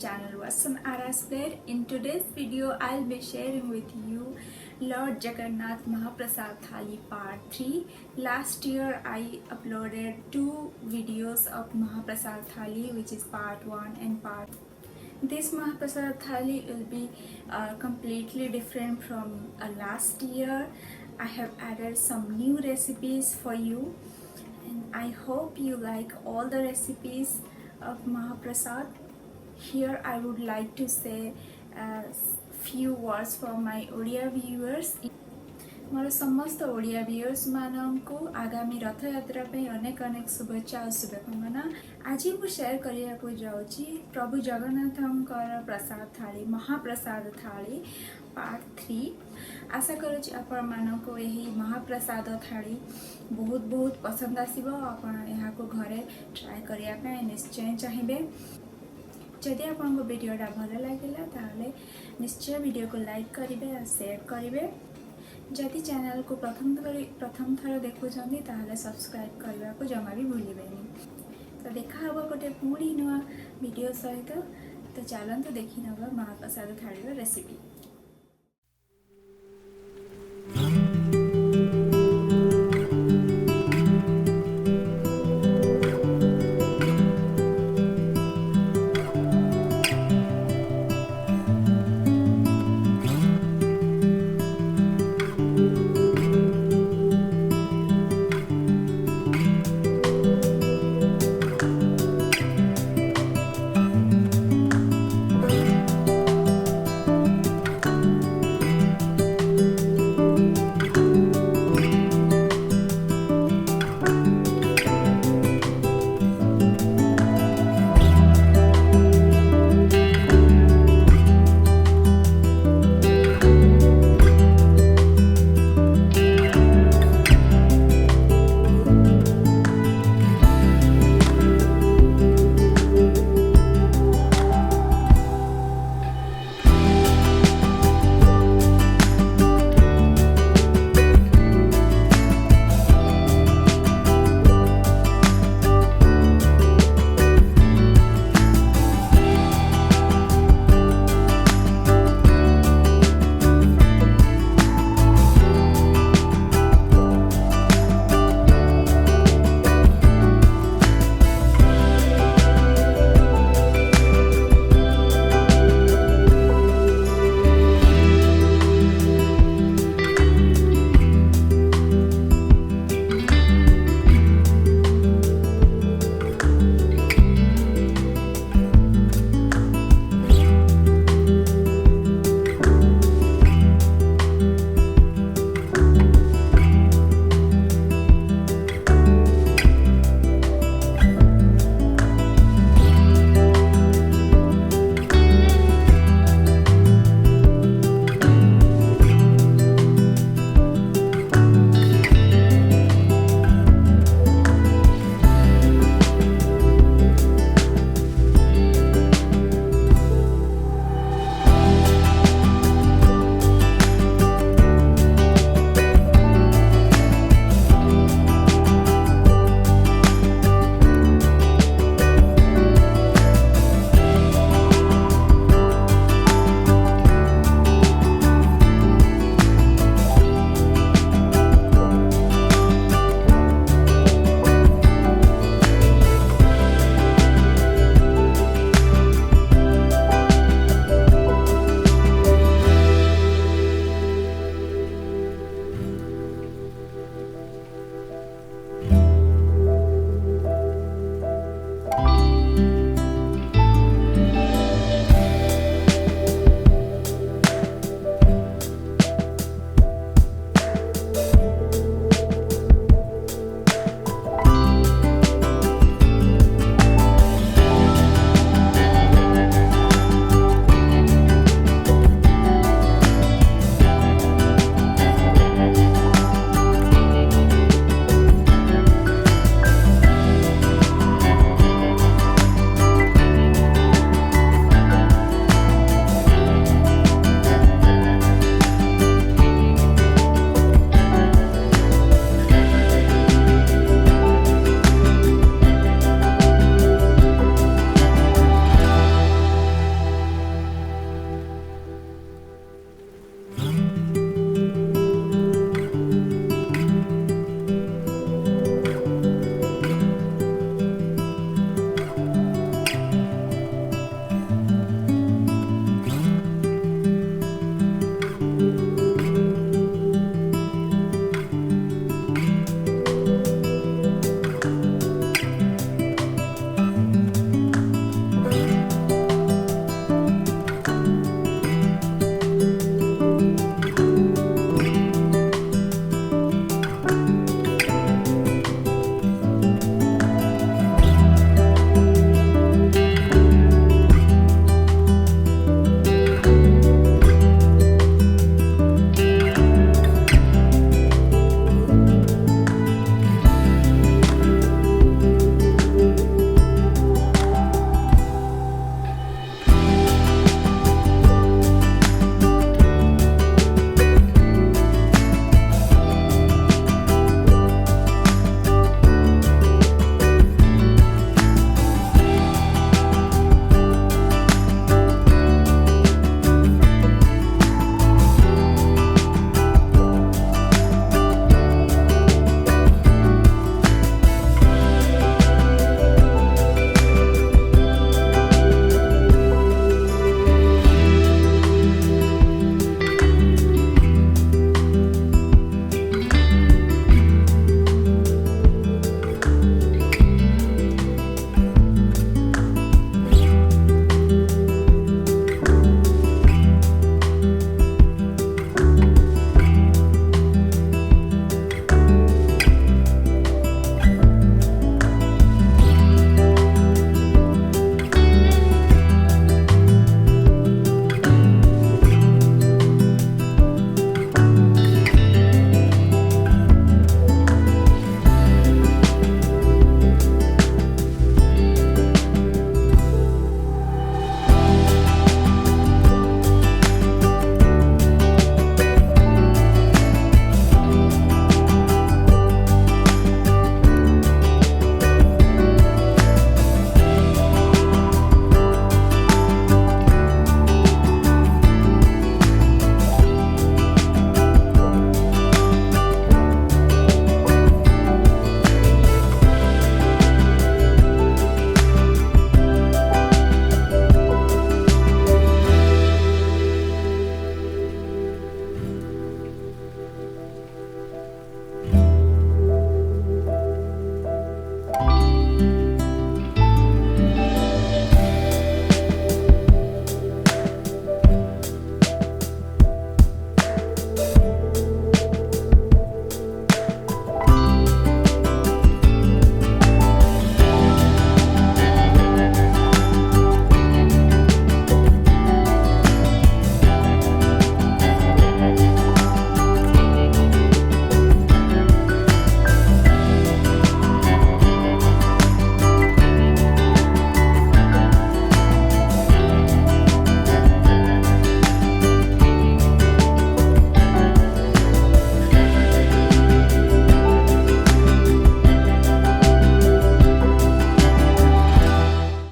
channel Wasam Arasper. In today's video, I'll be sharing with you Lord Jagannath Mahaprasad Thali Part 3. Last year, I uploaded 2 videos of Mahaprasad Thali, which is Part 1 and Part 2. This Mahaprasad Thali will be completely different from last year. I have added some new recipes for you, and I hope you like all the recipes of Mahaprasad. Here I would like to say a few words for my Odia viewers. मोर समस्त Odia viewers माननकु आगामी रथ यात्रा पे अनेक अनेक शुभेच्छा और शुभकामना। आज मु शेयर करिया को जाउची प्रभु जगन्नाथंकर प्रसाद थाली महाप्रसाद थाली पार्ट 3। आशा करूची आपण माननको एही महाप्रसाद थाली बहुत बहुत पसंद आसीबो। आपण एहा को घरे ट्राई करिया पे निश्चय चाहिबे। जदि आपनको वीडियोटा भल लागिला ताले निश्चय वीडियो को लाइक करिवे और शेयर करिवे। जदि चैनल को प्रथम थर देखुछंदी ताहले सब्सक्राइब करबा को जमा भी भूलिबेनी। तो देखा हबो गोटे पुणी नुआ वीडियो सहित। तो चलंतु देखि नबा महाप्रसाद थालीर रेसिपी।